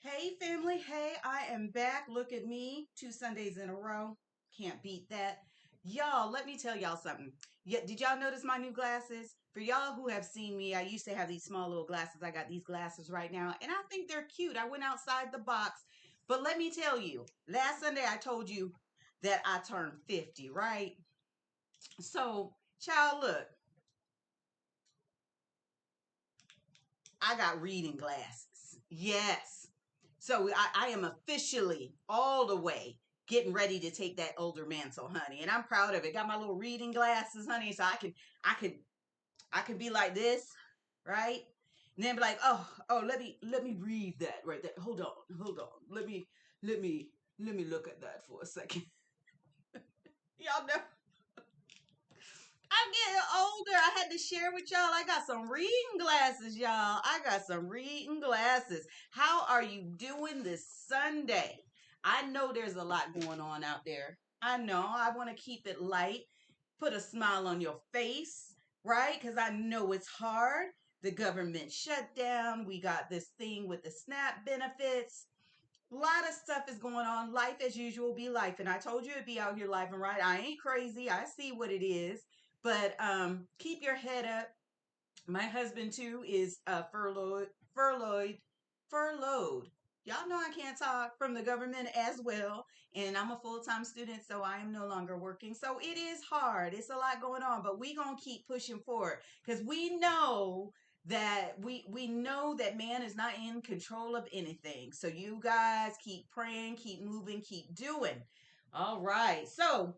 Hey family, hey, I am back. Look at me, 2 Sundays in a row. Can't beat that. Y'all, let me tell y'all something. Yeah, did y'all notice my new glasses? For y'all who have seen me, I used to have these small little glasses. I got these glasses right now, and I think they're cute. I went outside the box. But let me tell you, last Sunday I told you that I turned 50, right? So, child, look, I got reading glasses. Yes. So I am officially all the way getting ready to take that older mantle, honey. And I'm proud of it. Got my little reading glasses, honey, so I can I can be like this, right? And then be like, oh, let me read that right there. Hold on. Let me look at that for a second. Y'all know I'm getting older. I had to share with y'all. I got some reading glasses, y'all. I got some reading glasses. How are you doing this Sunday? I know there's a lot going on out there. I know. I want to keep it light, put a smile on your face, right? Because I know it's hard. The government shutdown. We got this thing with the SNAP benefits. A lot of stuff is going on. Life as usual be life. And I told you it'd be out here life and right. I ain't crazy. I see what it is. But keep your head up. My husband too is furloughed. Y'all know I can't talk from the government as well. And I'm a full-time student, so I am no longer working. So it is hard. It's a lot going on, but we gonna keep pushing forward because we know that we know that man is not in control of anything. So you guys keep praying, keep moving, keep doing. All right. So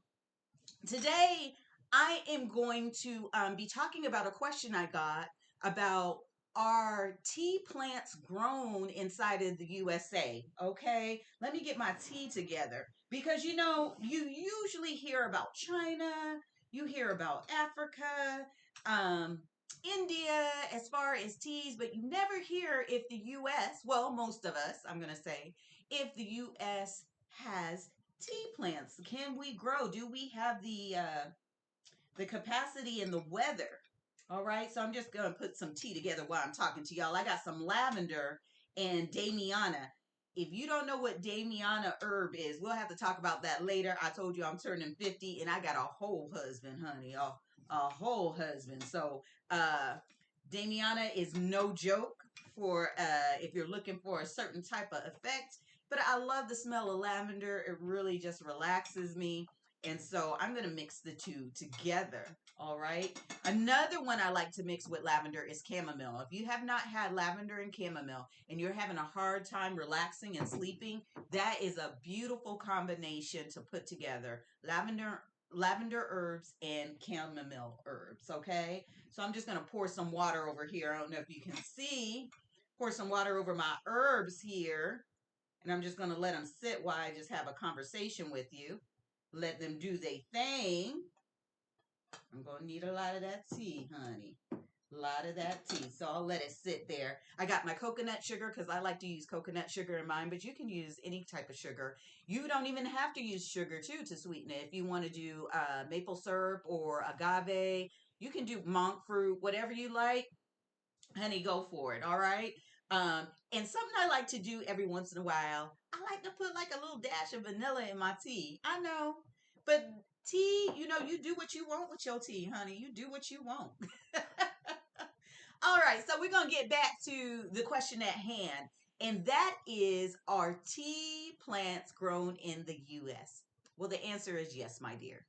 today I am going to be talking about a question I got about are tea plants grown inside of the USA? Okay, let me get my tea together because you usually hear about China, you hear about Africa, India as far as teas, but you never hear if the US, well, most of us, I'm going to say, if the US has tea plants. Can we grow? Do we have the capacity and the weather? All right. So I'm just gonna put some tea together while I'm talking to y'all. I got some lavender and Damiana. If you don't know what Damiana herb is, we'll have to talk about that later. I told you I'm turning 50 and I got a whole husband, honey. A whole husband. So Damiana is no joke for if you're looking for a certain type of effect. But I love the smell of lavender. It really just relaxes me. And so I'm going to mix the two together. All right. Another one I like to mix with lavender is chamomile. If you have not had lavender and chamomile and you're having a hard time relaxing and sleeping, that is a beautiful combination to put together. Lavender herbs and chamomile herbs, okay? So I'm just going to pour some water over here. I don't know if you can see. Pour some water over my herbs here. And I'm just going to let them sit while I just have a conversation with you. Let them do their thing. I'm going to need a lot of that tea, honey. A lot of that tea. So I'll let it sit there. I got my coconut sugar because I like to use coconut sugar in mine, but you can use any type of sugar. You don't even have to use sugar, too, to sweeten it. If you want to do maple syrup or agave, you can do monk fruit, whatever you like. Honey, go for it. All right. And something I like to do every once in a while, I like to put like a little dash of vanilla in my tea. I know, but tea, you do what you want with your tea, honey. You do what you want. All right. So we're going to get back to the question at hand. And that is, are tea plants grown in the U.S.? Well, the answer is yes, my dear.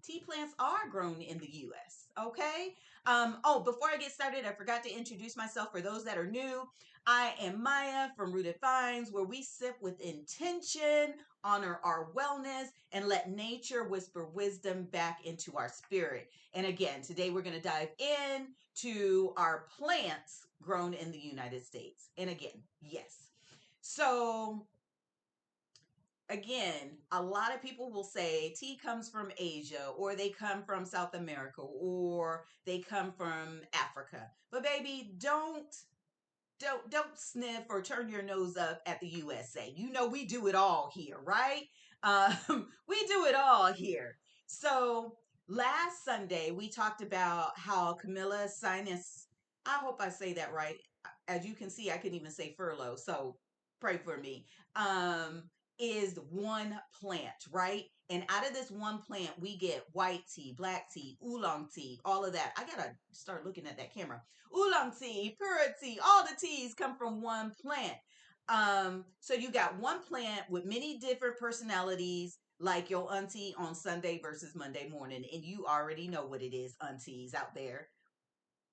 Tea plants are grown in the US. Okay. Before I get started, I forgot to introduce myself for those that are new. I am Mayah from Rooted Finds, where we sip with intention, honor our wellness, and let nature whisper wisdom back into our spirit. And again, today we're going to dive in to our plants grown in the United States. And again, yes. So again, a lot of people will say tea comes from Asia or they come from South America or they come from Africa. But baby, don't sniff or turn your nose up at the USA. You know we do it all here, right? We do it all here. So last Sunday we talked about how Camellia sinus. I hope I say that right. As you can see, I couldn't even say furlough. So pray for me, is one plant, right? And out of this one plant, we get white tea, black tea, oolong tea, all of that. I gotta start looking at that camera. Oolong tea, pura tea, all the teas come from one plant. So you got one plant with many different personalities, like your auntie on Sunday versus Monday morning, and you already know what it is, aunties out there.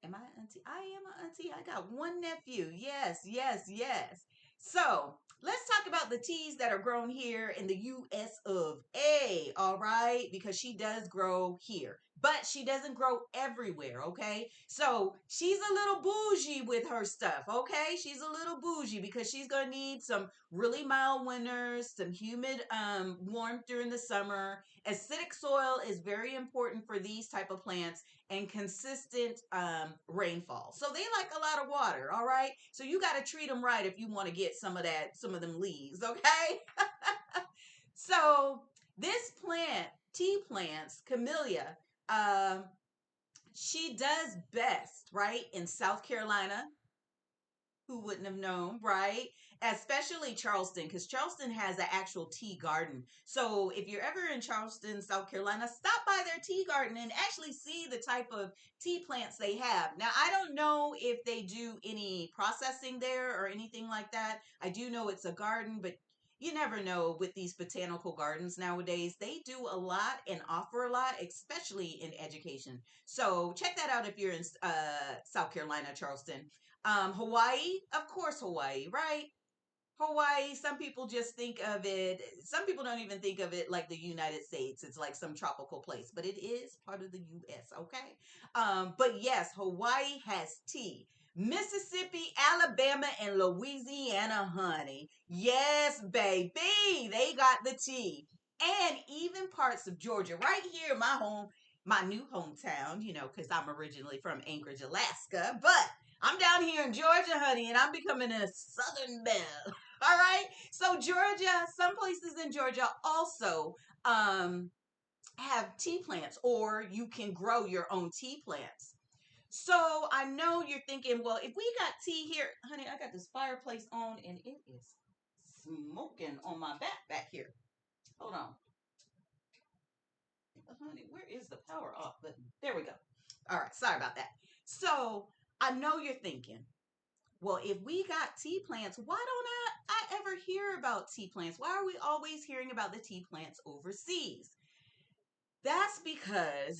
Am I an auntie? I am an auntie. I got one nephew. Yes, yes, yes. So let's talk about the teas that are grown here in the US of A, all right? Because she does grow here, but she doesn't grow everywhere, okay? So she's a little bougie with her stuff, okay? She's a little bougie because she's gonna need some really mild winters, some humid warmth during the summer. Acidic soil is very important for these type of plants, and consistent rainfall. So they like a lot of water, all right? So you got to treat them right if you want to get some of that, some of them leaves, okay? So this plant, tea plants, Camellia, um, she does best, right, in South Carolina. Who wouldn't have known, right? Especially Charleston, because Charleston has an actual tea garden. So if you're ever in Charleston, South Carolina, stop by their tea garden and actually see the type of tea plants they have. Now, I don't know if they do any processing there or anything like that. I do know it's a garden, but you never know with these botanical gardens nowadays. They do a lot and offer a lot, especially in education. So check that out if you're in South Carolina, Charleston. Hawaii, of course, Hawaii, right? Hawaii, some people just think of it, some people don't even think of it like the United States. It's like some tropical place, but it is part of the US, okay? But yes, Hawaii has tea. Mississippi, Alabama, and Louisiana, honey. Yes, baby, they got the tea. And even parts of Georgia, right here, my new hometown, because I'm originally from Anchorage, Alaska, but I'm down here in Georgia, honey, and I'm becoming a Southern belle. All right. So Georgia, some places in Georgia also um, have tea plants, or you can grow your own tea plants. So I know you're thinking, well, if we got tea here, honey, I got this fireplace on and it is smoking on my back here. Hold on, honey, where is the power off button? There we go. All right, sorry about that. So I know you're thinking, well, if we got tea plants, why don't I ever hear about tea plants? Why are we always hearing about the tea plants overseas? That's because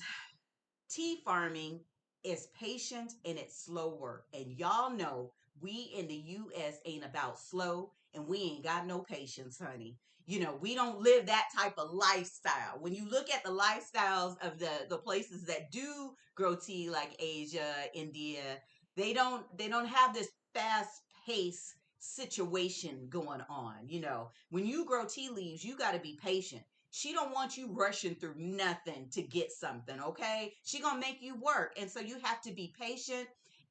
tea farming is patient and it's slow work. And y'all know we in the US ain't about slow, and we ain't got no patience, honey. We don't live that type of lifestyle. When you look at the lifestyles of the places that do grow tea, like Asia, India, they don't have this fast pace situation going on. When you grow tea leaves, you got to be patient. She don't want you rushing through nothing to get something, okay? She gonna make you work, and so you have to be patient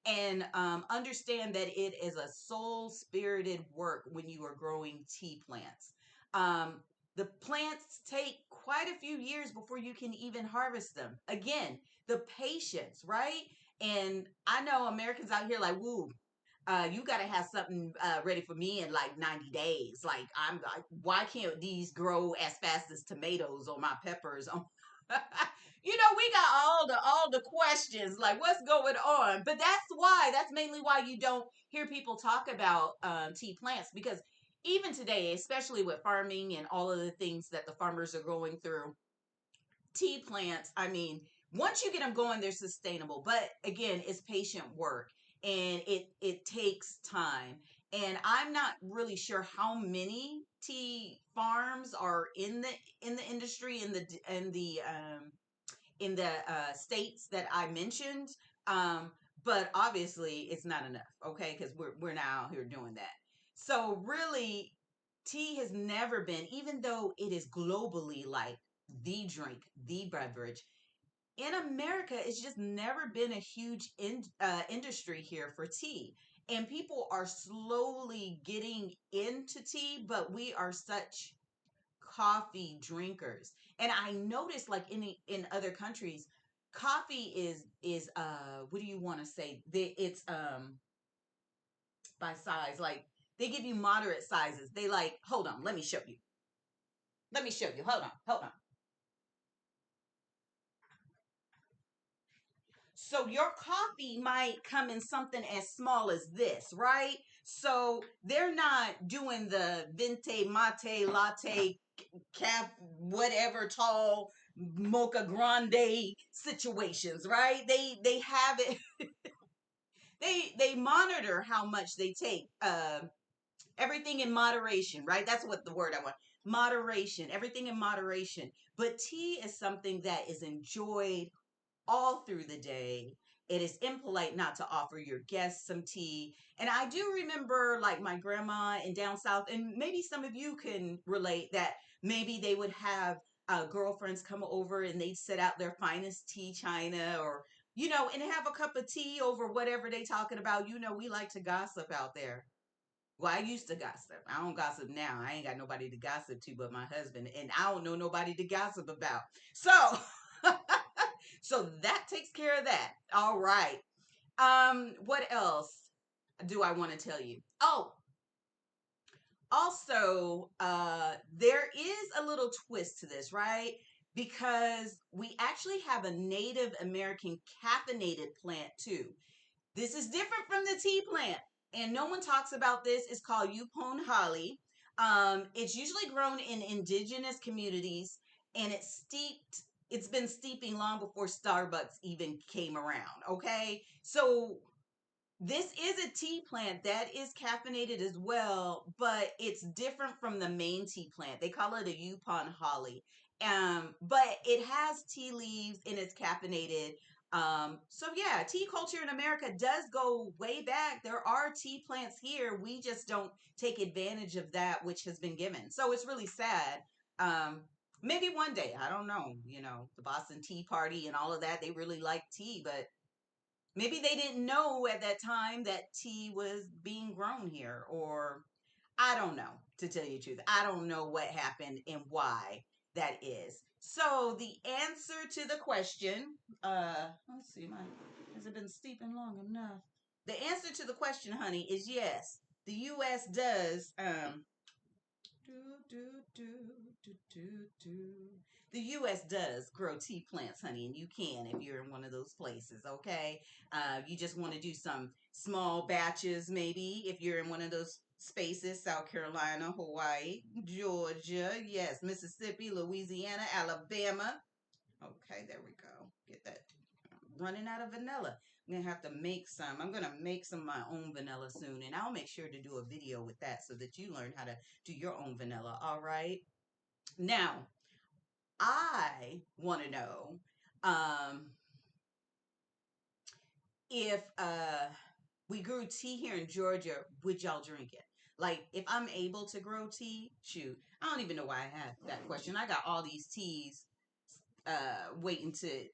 and understand that it is a soul spirited work when you are growing tea plants. The plants take quite a few years before you can even harvest them. Again, the patience, right? And I know Americans out here like, woo, you got to have something ready for me in like 90 days. Like, I'm like, why can't these grow as fast as tomatoes or my peppers? We got all the questions like what's going on. But that's mainly why you don't hear people talk about tea plants, because even today, especially with farming and all of the things that the farmers are going through, tea plants, I mean, once you get them going, they're sustainable. But again, it's patient work and it takes time. And I'm not really sure how many tea farms are in the industry in the states that I mentioned. But obviously it's not enough, okay? Because we're now out here doing that. So really, tea has never been, even though it is globally like the drink, the beverage, in America, it's just never been a huge industry here for tea. And people are slowly getting into tea, but we are such coffee drinkers. And I noticed like in other countries, coffee is what do you want to say? It's by size. Like They give you moderate sizes. They like, hold on, let me show you. Let me show you. Hold on, hold on. So your coffee might come in something as small as this, right? So they're not doing the venti, mate, latte, cap, whatever, tall, mocha grande situations, right? They have it. They monitor how much they take. Everything in moderation, right? That's what the word I want. Moderation. Everything in moderation. But tea is something that is enjoyed all through the day. It is impolite not to offer your guests some tea. And I do remember, like, my grandma in down south, and maybe some of you can relate that maybe they would have girlfriends come over and they'd set out their finest tea china, or, and have a cup of tea over whatever they talking about. We like to gossip out there. Well, I used to gossip. I don't gossip now. I ain't got nobody to gossip to but my husband, and I don't know nobody to gossip about. So, so that takes care of that. All right. What else do I want to tell you? Oh, also, there is a little twist to this, right? Because we actually have a Native American caffeinated plant too. This is different from the tea plant, and no one talks about this. It's called Yupon holly. It's usually grown in indigenous communities, and It's been steeping long before Starbucks even came around. Okay, so this is a tea plant that is caffeinated as well, but it's different from the main tea plant. They call it a Yupon holly. But it has tea leaves and it's caffeinated. So yeah, tea culture in America does go way back. There are tea plants here. We just don't take advantage of that which has been given. So it's really sad. Maybe one day, I don't know, the Boston Tea Party and all of that, they really like tea, but maybe they didn't know at that time that tea was being grown here, or I don't know, to tell you the truth. I don't know what happened and why that is. So the answer to the question, let's see, has it been steeping long enough? The answer to the question, honey, is yes. The US does do, do, do, do, do, do. The U.S. does grow tea plants, honey, and you can if you're in one of those places, okay? You just want to do some small batches, maybe, if you're in one of those spaces: South Carolina, Hawaii, Georgia, yes, Mississippi, Louisiana, Alabama. Okay, there we go. Get that. Running out of vanilla. I'm gonna have to make some. I'm gonna make some of my own vanilla soon, and I'll make sure to do a video with that so that you learn how to do your own vanilla. All right. Now, I want to know um, if we grew tea here in Georgia, would y'all drink it? Like, if I'm able to grow tea, shoot, I don't even know why I had that question. I got all these teas waiting to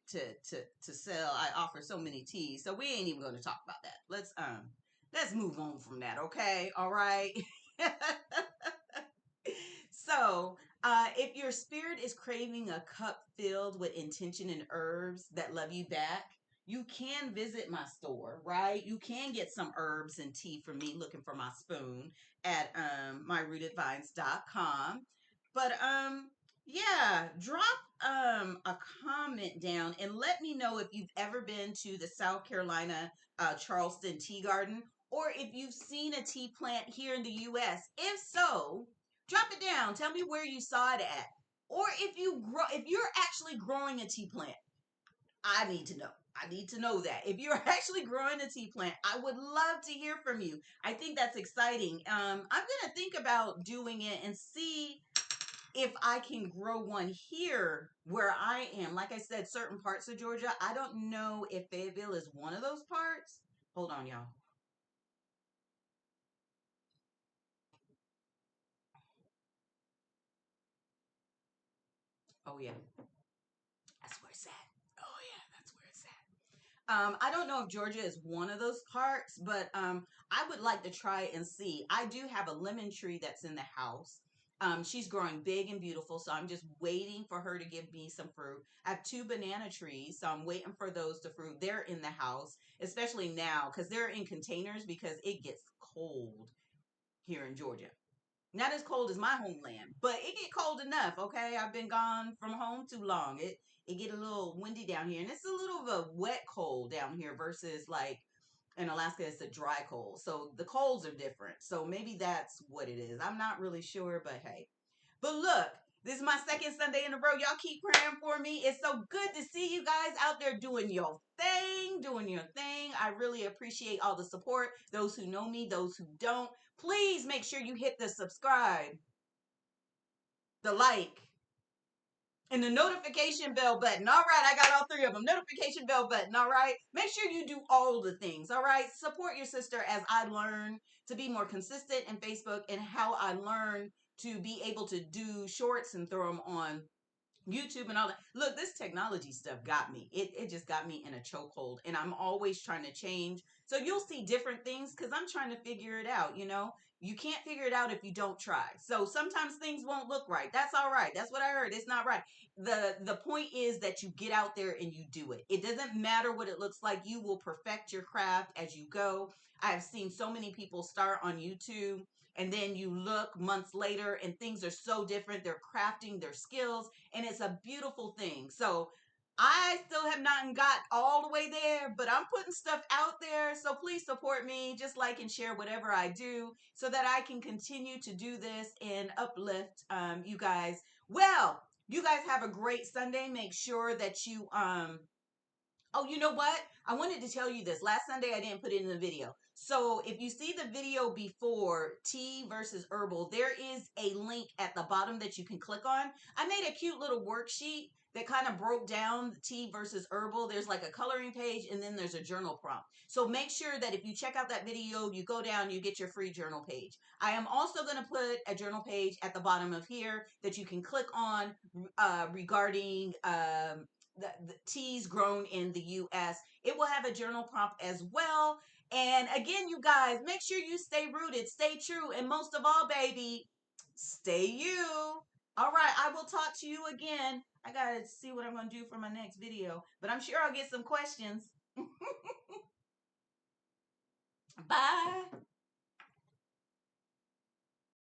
sell. I offer so many teas, so we ain't even going to talk about that. Let's move on from that, okay? All right. So, if your spirit is craving a cup filled with intention and herbs that love you back, you can visit my store, right? You can get some herbs and tea from me looking for my spoon at myrootedvines.com. But yeah, drop a comment down and let me know if you've ever been to the South Carolina Charleston Tea Garden, or if you've seen a tea plant here in the US. If so, drop it down. Tell me where you saw it at. Or if you're actually growing a tea plant, I need to know. I need to know that. If you're actually growing a tea plant, I would love to hear from you. I think that's exciting. I'm gonna think about doing it and see if I can grow one here where I am. Like I said, certain parts of Georgia. I don't know if Fayetteville is one of those parts. Hold on, y'all. Oh yeah, that's where it's at. Oh yeah, that's where it's at. I don't know if Georgia is one of those parts, but I would like to try and see. I do have a lemon tree that's in the house. She's growing big and beautiful, so I'm just waiting for her to give me some fruit. I have two banana trees, so I'm waiting for those to fruit. They're in the house, especially now because they're in containers because it gets cold here in Georgia. Not as cold as my homeland, but it get cold enough. Okay, I've been gone from home too long. It get a little windy down here, and it's a little of a wet cold down here versus like in Alaska, it's a dry cold. So the colds are different. So maybe that's what it is. I'm not really sure, but hey. But look, this is my second Sunday in a row. Y'all keep praying for me. It's so good to see you guys out there doing your thing, doing your thing. I really appreciate all the support. Those who know me, those who don't. Please make sure you hit the subscribe, the like, and the notification bell button. All right, I got all three of them. Notification bell button. All right. Make sure you do all the things. All right. Support your sister as I learn to be more consistent in Facebook and how I learn to be able to do shorts and throw them on YouTube and all that. Look, this technology stuff got me. It just got me in a chokehold, and I'm always trying to change. So you'll see different things because I'm trying to figure it out. You can't figure it out if you don't try. So sometimes things won't look right. That's all right. That's what I heard. It's not right. The point is that you get out there and you do it. It doesn't matter what it looks like. You will perfect your craft as you go. I've seen so many people start on YouTube, and then you look months later and things are so different. They're crafting their skills, and it's a beautiful thing. So I still have not got all the way there, but I'm putting stuff out there. So please support me, just like and share whatever I do so that I can continue to do this and uplift you guys. Well, you guys have a great Sunday. Make sure that you oh, you know what? I wanted to tell you this. Last Sunday, I didn't put it in the video. So if you see the video before tea versus herbal, there is a link at the bottom that you can click on. I made a cute little worksheet that kind of broke down the tea versus herbal. There's like a coloring page and then there's a journal prompt. So make sure that if you check out that video, you go down, you get your free journal page. I am also going to put a journal page at the bottom of here that you can click on regarding the teas grown in the US. It will have a journal prompt as well. And again, you guys, make sure you stay rooted, stay true, and most of all, baby, stay you. All right, I will talk to you again. I gotta see what I'm gonna do for my next video, but I'm sure I'll get some questions. Bye.